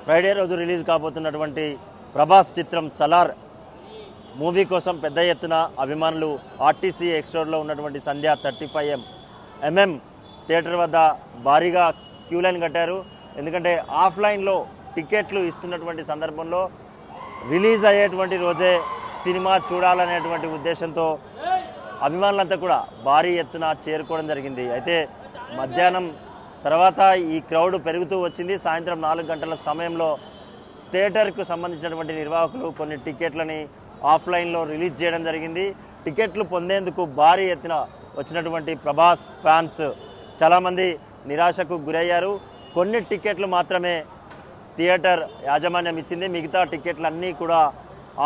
Friday రోజు release కాబోతున్నటువంటి Prabhas చిత్రం Salaar movie కోసం పెద్ద ఎత్తున అభిమానులు ఆర్టీసీ ఎక్స్టోర్లో ఉన్నటువంటి సంధ్య 35mm థియేటర్ వద్ద భారీగా క్యూ లైన్ కట్టారు. ఎందుకంటే ఆఫ్లైన్లో టికెట్లు ఇస్తున్నటువంటి సందర్భంలో రిలీజ్ అయ్యేటువంటి రోజే సినిమా చూడాలనేటువంటి ఉద్దేశంతో అభిమానులంతా కూడా భారీ ఎత్తున చేరుకోవడం జరిగింది. అయితే మధ్యాహ్నం తర్వాత ఈ క్రౌడ్ పెరుగుతూ వచ్చింది. సాయంత్రం 4 గంటల సమయంలో థియేటర్కు సంబంధించినటువంటి నిర్వాహకులు కొన్ని టికెట్లని ఆఫ్లైన్లో రిలీజ్ చేయడం జరిగింది. టికెట్లు పొందేందుకు భారీ ఎత్తున వచ్చినటువంటి ప్రభాస్ ఫ్యాన్స్ చాలామంది నిరాశకు గురయ్యారు. కొన్ని టికెట్లు మాత్రమే థియేటర్ యాజమాన్యం ఇచ్చింది. మిగతా టికెట్లు అన్నీ కూడా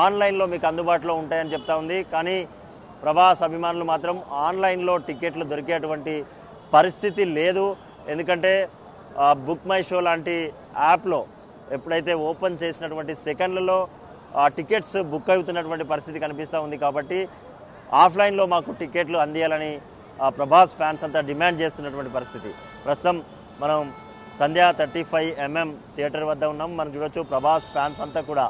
ఆన్లైన్లో మీకు అందుబాటులో ఉంటాయని చెప్తా ఉంది. కానీ ప్రభాస్ అభిమానులు మాత్రం ఆన్లైన్లో టికెట్లు దొరికేటువంటి పరిస్థితి లేదు. ఎందుకంటే బుక్ మై షో లాంటి యాప్లో ఎప్పుడైతే ఓపెన్ చేసినటువంటి సెకండ్లలో టికెట్స్ బుక్ అవుతున్నటువంటి పరిస్థితి కనిపిస్తూ ఉంది. కాబట్టి ఆఫ్లైన్లో మాకు టికెట్లు అందియాలని ప్రభాస్ ఫ్యాన్స్ అంతా డిమాండ్ చేస్తున్నటువంటి పరిస్థితి. ప్రస్తుతం మనం సంధ్య 35mm థియేటర్ వద్ద ఉన్నాం. మనం చూడొచ్చు ప్రభాస్ ఫ్యాన్స్ అంతా కూడా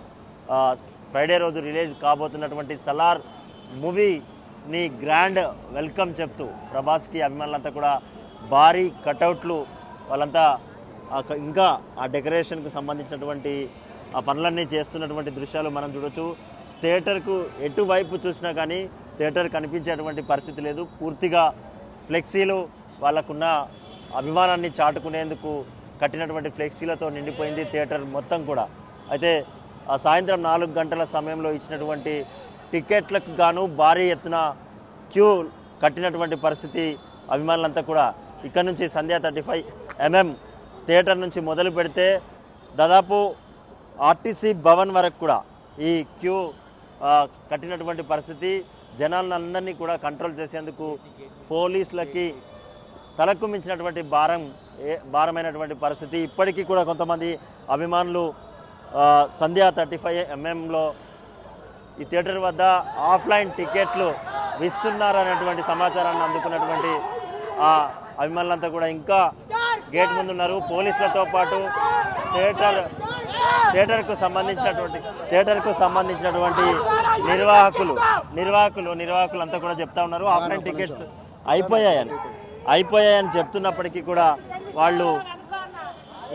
ఫ్రైడే రోజు రిలీజ్ కాబోతున్నటువంటి సలార్ మూవీని గ్రాండ్ వెల్కమ్ చెప్తూ ప్రభాస్కి అభిమానులంతా కూడా భారీ కటౌట్లు వాళ్ళంతా ఇంకా ఆ డెకరేషన్కు సంబంధించినటువంటి ఆ పనులన్నీ చేస్తున్నటువంటి దృశ్యాలు మనం చూడొచ్చు. థియేటర్కు ఎటువైపు చూసినా కానీ థియేటర్ కనిపించేటువంటి పరిస్థితి లేదు. పూర్తిగా ఫ్లెక్సీలు వాళ్ళకున్న అభిమానాన్ని చాటుకునేందుకు కట్టినటువంటి ఫ్లెక్సీలతో నిండిపోయింది థియేటర్ మొత్తం కూడా. అయితే సాయంత్రం 4 గంటల సమయంలో ఇచ్చినటువంటి టికెట్లకు గాను భారీ ఎత్తున క్యూ కట్టినటువంటి పరిస్థితి. అభిమానులంతా కూడా ఇక్కడ నుంచి సంధ్య 35mm థియేటర్ నుంచి మొదలు పెడితే దాదాపు ఆర్టీసీ భవన్ వరకు కూడా ఈ క్యూ కట్టినటువంటి పరిస్థితి. జనాలందరినీ కూడా కంట్రోల్ చేసేందుకు పోలీసులకి తలకు మించినటువంటి భారమైనటువంటి పరిస్థితి. ఇప్పటికీ కూడా కొంతమంది అభిమానులు సంధ్య 35mmలో ఈ థియేటర్ వద్ద ఆఫ్లైన్ టికెట్లు ఇస్తున్నారనేటువంటి సమాచారాన్ని అందుకున్నటువంటి అభిమానులంతా కూడా ఇంకా గేట్ ముందున్నారు. పోలీసులతో పాటు థియేటర్కు సంబంధించినటువంటి నిర్వాహకులు అంతా కూడా చెప్తా ఉన్నారు ఆఫ్లైన్ టికెట్స్ అయిపోయాయని చెప్తున్నప్పటికీ కూడా వాళ్ళు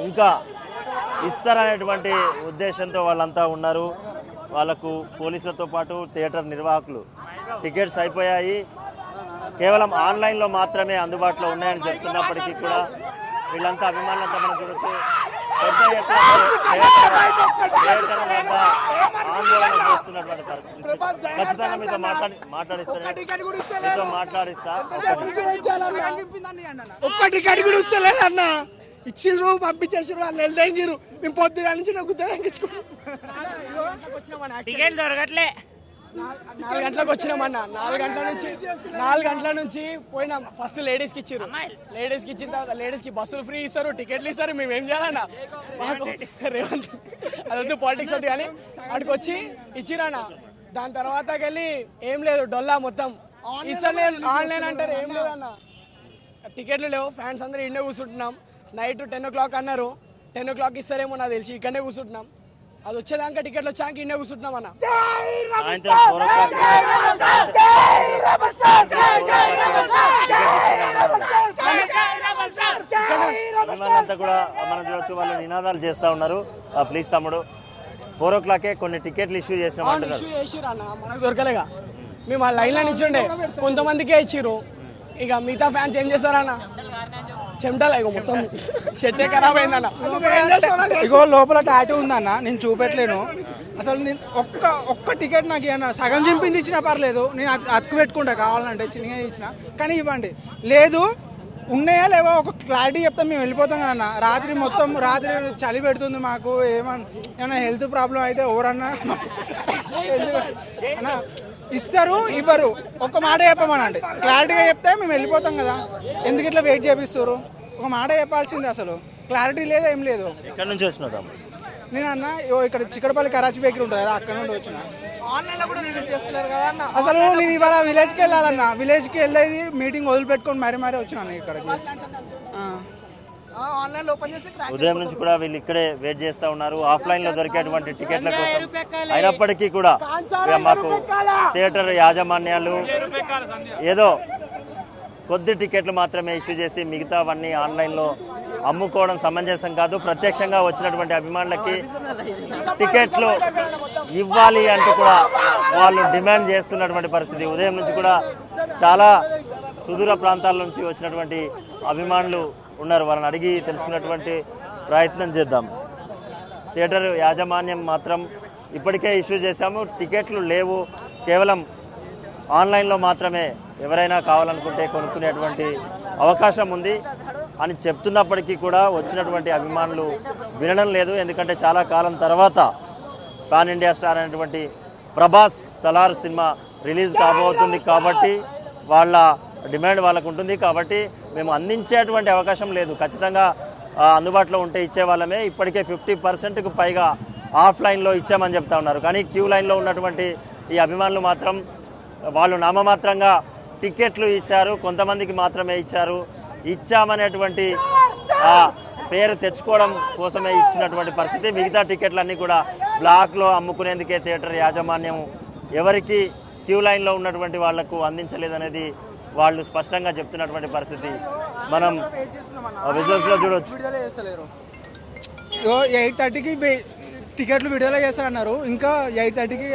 ఇంకా ఇస్తారనేటువంటి ఉద్దేశంతో వాళ్ళంతా ఉన్నారు. వాళ్ళకు పోలీసులతో పాటు థియేటర్ నిర్వాహకులు టికెట్స్ అయిపోయాయి, కేవలం ఆన్లైన్లో మాత్రమే అందుబాటులో ఉన్నాయని చెప్తున్నప్పటికీ కూడా వీళ్ళంతా అభిమానులంతా మనం చూడొచ్చు పెద్ద ఎత్తున ఆందోళన చేస్తున్నటువంటి పరిస్థితి. ఖచ్చితంగా మీతో మాట్లాడిస్తా ఒక్క టికెట్ కూడా ఇస్తలేదన్న. ఇచ్చిర్రు, పంపించేసారు, వాళ్ళు వెళ్ళంగిరు. మేము పొద్దుగా నుంచి నాకు టికెట్ దొరకట్లే. 4 గంటలకు వచ్చినామన్న. 4 గంటల నుంచి పోయినాం. ఫస్ట్ లేడీస్కి ఇచ్చారు. లేడీస్కి ఇచ్చిన తర్వాత లేడీస్కి బస్సులు ఫ్రీ ఇస్తారు, టికెట్లు ఇస్తారు. మేము ఏం చేయాలన్నా రేవంత్ అదొద్దు పాలిటిక్స్ వద్దు కానీ అక్కడికి వచ్చి ఇచ్చిరన్న. దాని తర్వాతకి వెళ్ళి ఏం లేదు, డొల్లా మొత్తం ఇస్తారు. ఆన్లైన్ అంటారు, ఏం లేదన్న. టికెట్లు లేవు. ఫ్యాన్స్ అందరూ ఇండే కూర్చుంటున్నాం. నైట్ 10 o'clock అన్నారు. 10 o'clock ఇస్తారేమో నాకు తెలిసి ఇక్కడనే కూర్చుంటున్నాం. అది వచ్చేదాకా టికెట్లు వచ్చాక ఇండే కూర్చుంటున్నాం అన్న. అభిమానులంతా కూడా మనం చూడొచ్చు, వాళ్ళు నినాదాలు చేస్తూ ఉన్నారు. ప్లీజ్ తమ్ముడు 4 o'clock కొన్ని టికెట్లు ఇష్యూ చేసినాం. మనకు దొరకలేగా, మేము ఆ లైన్లో ఇచ్చిండే కొంతమందికే ఇచ్చిర్రు. ఇక మిగతా ఫ్యాన్స్ ఏం చేస్తారన్న, చెమటలు ఇగో మొత్తం షెట్టే ఖరాబ్ అయిందన్న. ఇగో లోపల టాటూ ఉందన్న, నేను చూపెట్టలేను అసలు. నేను ఒక్క టికెట్ నాకు ఇవ్వను. సగం చింపింది ఇచ్చినా పర్లేదు, నేను అతుకు పెట్టుకుంటా కావాలంటే, చిన్నగా ఇచ్చిన. కానీ ఇవ్వండి, లేదు ఉన్నాయా లేవో ఒక క్లారిటీ చెప్తే మేము వెళ్ళిపోతాం కదన్న. రాత్రి చలి పెడుతుంది మాకు, ఏమన్నా హెల్త్ ప్రాబ్లం అయితే ఎవరన్నా అన్నా ఇస్తారు ఇవ్వరు, ఒక్క మాట చెప్పమనండి. క్లారిటీగా చెప్తే మేము వెళ్ళిపోతాం కదా, ఎందుకు ఇట్లా వెయిట్ చేపిస్తారు? ఒక మాట చెప్పాల్సింది. అసలు క్లారిటీ లేదు, ఏం లేదు. ఎక్కడి నుంచి వచ్చినా నేను అన్న ఇక్కడ చిక్కడపల్లి కరాచీ బేకరీ ఉంటుంది కదా, అక్కడ నుండి వచ్చిన. అసలు నేను ఇవాళ విలేజ్కి వెళ్ళాలన్నా, విలేజ్కి వెళ్ళేది మీటింగ్ వదిలిపెట్టుకొని మరీ వచ్చినాను ఇక్కడికి. ఆన్లైన్ ఓపెన్ చేసి ఉదయం నుంచి కూడా వీళ్ళు ఇక్కడే వెయిట్ చేస్తూ ఉన్నారు. ఆఫ్లైన్లో దొరికేటువంటి టికెట్ల కోసం. అయినప్పటికీ కూడా ఇక మాకు థియేటర్ యాజమాన్యాలు ఏదో కొద్ది టికెట్లు మాత్రమే ఇష్యూ చేసి మిగతావన్నీ ఆన్లైన్లో అమ్ముకోవడం సమంజసం కాదు. ప్రత్యక్షంగా వచ్చినటువంటి అభిమానులకి టికెట్లు ఇవ్వాలి అంటూ కూడా వాళ్ళు డిమాండ్ చేస్తున్నటువంటి పరిస్థితి. ఉదయం నుంచి కూడా చాలా సుదూర ప్రాంతాల నుంచి వచ్చినటువంటి అభిమానులు ఉన్నారు. వాళ్ళని అడిగి తెలుసుకున్నటువంటి ప్రయత్నం చేద్దాం. థియేటర్ యాజమాన్యం మాత్రం ఇప్పటికే ఇష్యూ చేశాము, టికెట్లు లేవు, కేవలం ఆన్లైన్లో మాత్రమే ఎవరైనా కావాలనుకుంటే కొనుక్కునేటువంటి అవకాశం ఉంది అని చెప్తున్నప్పటికీ కూడా వచ్చినటువంటి అభిమానులు వినడం లేదు. ఎందుకంటే చాలా కాలం తర్వాత పాన్ ఇండియా స్టార్ అనేటువంటి ప్రభాస్ సలార్ సినిమా రిలీజ్ కాబోతుంది కాబట్టి వాళ్ళ డిమాండ్ వాళ్ళకు ఉంటుంది. కాబట్టి మేము అందించేటువంటి అవకాశం లేదు. ఖచ్చితంగా అందుబాటులో ఉంటే ఇచ్చేవాళ్ళమే. ఇప్పటికే 50%కు పైగా ఆఫ్లైన్లో ఇచ్చామని చెప్తా ఉన్నారు. కానీ క్యూ లైన్లో ఉన్నటువంటి ఈ అభిమానులు మాత్రం వాళ్ళు నామమాత్రంగా టికెట్లు ఇచ్చారు, కొంతమందికి మాత్రమే ఇచ్చారు. ఇచ్చామనేటువంటి పేరు తెచ్చుకోవడం కోసమే ఇచ్చినటువంటి పరిస్థితి. మిగతా టికెట్లన్నీ కూడా బ్లాక్లో అమ్ముకునేందుకే థియేటర్ యాజమాన్యం ఎవరికి క్యూ లైన్లో ఉన్నటువంటి వాళ్లకు అందించలేదనేది వాళ్ళు స్పష్టంగా చెప్తున్నటువంటి పరిస్థితి మనం విజువల్స్లో చూడవచ్చు. 8:30కి టికెట్లు విడుదల చేస్తారన్నారు, ఇంకా 8:30కి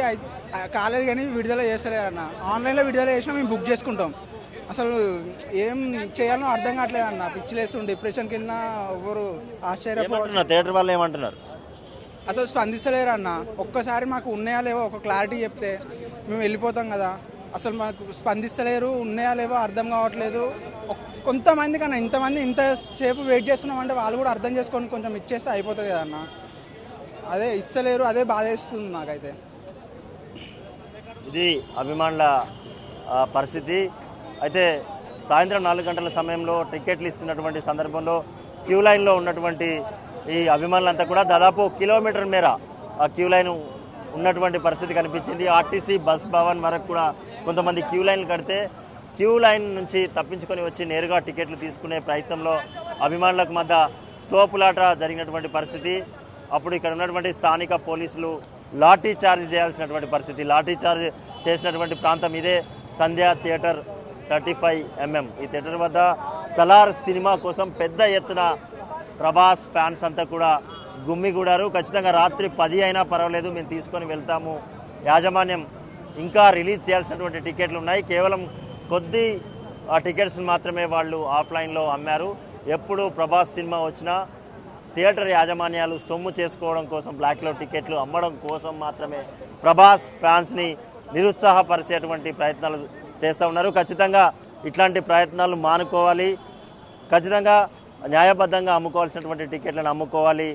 కాలేదు కానీ విడుదల చేస్తలేరు అన్న. ఆన్లైన్లో విడుదల చేసినా మేము బుక్ చేసుకుంటాం. అసలు ఏం చేయాలో అర్థం కావట్లేదు అన్న. పిచ్చిలేస్తుంది, డిప్రెషన్కి వెళ్ళినా ఎవరు ఆశ్చర్యపోతున్నారు. థియేటర్ వాళ్ళు ఏమంటున్నారు, అసలు స్పందిస్తలేరు అన్న. ఒక్కసారి మాకు ఉన్నాయా లేవో ఒక క్లారిటీ చెప్తే మేము వెళ్ళిపోతాం కదా. అసలు మాకు స్పందిస్తలేరు, ఉన్నాయా లేవో అర్థం కావట్లేదు. కొంతమంది కన్నా ఇంతమంది ఇంతసేపు వెయిట్ చేస్తున్నామంటే వాళ్ళు కూడా అర్థం చేసుకొని కొంచెం ఇచ్చేస్తే అయిపోతుంది కదన్న. అదే ఇస్తలేరు, అదే బాధేస్తుంది నాకైతే. ఇది అభిమానుల పరిస్థితి. అయితే సాయంత్రం 4 గంటల సమయంలో టికెట్లు ఇస్తున్నటువంటి సందర్భంలో క్యూ లైన్లో ఉన్నటువంటి ఈ అభిమానులంతా కూడా దాదాపు 1 కిలోమీటర్ మేర ఆ క్యూ లైన్ ఉన్నటువంటి పరిస్థితి కనిపించింది. ఆర్టీసీ బస్ భవన్ వరకు కూడా కొంతమంది క్యూ లైన్లు కడితే క్యూ లైన్ నుంచి తప్పించుకొని వచ్చి నేరుగా టికెట్లు తీసుకునే ప్రయత్నంలో అభిమానులకు మధ్య తోపులాట జరిగినటువంటి పరిస్థితి. అప్పుడు ఇక్కడ ఉన్నటువంటి స్థానిక పోలీసులు లాఠీ చార్జ్ చేయాల్సినటువంటి పరిస్థితి. లాఠీ చార్జ్ చేసినటువంటి ప్రాంతం ఇదే సంధ్యా థియేటర్ 35mm. ఈ థియేటర్ వద్ద సలార్ సినిమా కోసం పెద్ద ఎత్తున ప్రభాస్ ఫ్యాన్స్ అంతా కూడా గుమ్మిగూడారు. ఖచ్చితంగా రాత్రి 10 అయినా పర్వాలేదు, మేము తీసుకొని వెళ్తాము. యాజమాన్యం ఇంకా రిలీజ్ చేయాల్సినటువంటి టికెట్లు ఉన్నాయి, కేవలం కొద్ది టికెట్స్ని మాత్రమే వాళ్ళు ఆఫ్లైన్లో అమ్మారు. ఎప్పుడు ప్రభాస్ సినిమా వచ్చినా థియేటర్ యాజమాన్యాలు సొమ్ము చేసుకోవడం కోసం బ్లాక్లో టికెట్లు అమ్మడం కోసం మాత్రమే ప్రభాస్ ఫ్యాన్స్ని నిరుత్సాహపరిచేటువంటి ప్రయత్నాలు చేస్తూ ఉన్నారు. ఖచ్చితంగా ఇట్లాంటి ప్రయత్నాలు మానుకోవాలి. ఖచ్చితంగా న్యాయబద్ధంగా అమ్ముకోవాల్సినటువంటి టికెట్లను అమ్ముకోవాలి.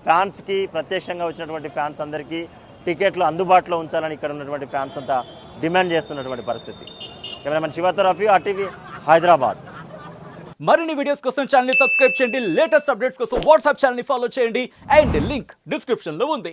ఫ్యాన్స్కి ప్రత్యక్షంగా వచ్చినటువంటి ఫ్యాన్స్ అందరికీ టికెట్లు అందుబాటులో ఉంచాలని ఇక్కడ ఉన్నటువంటి ఫ్యాన్స్ అంతా డిమాండ్ చేస్తున్నటువంటి పరిస్థితి. కెమెరామెన్ శివతో రఫీ, RTV హైదరాబాద్. మరిన్ని వీడియోస్ కోసం ఛానల్ ని సబ్స్క్రైబ్ చేయండి. లేటెస్ట్ అప్డేట్స్ కోసం వాట్సాప్ ఛానల్ ని ఫాలో చేయండి. అండ్ లింక్ డిస్క్రిప్షన్ లో ఉంది.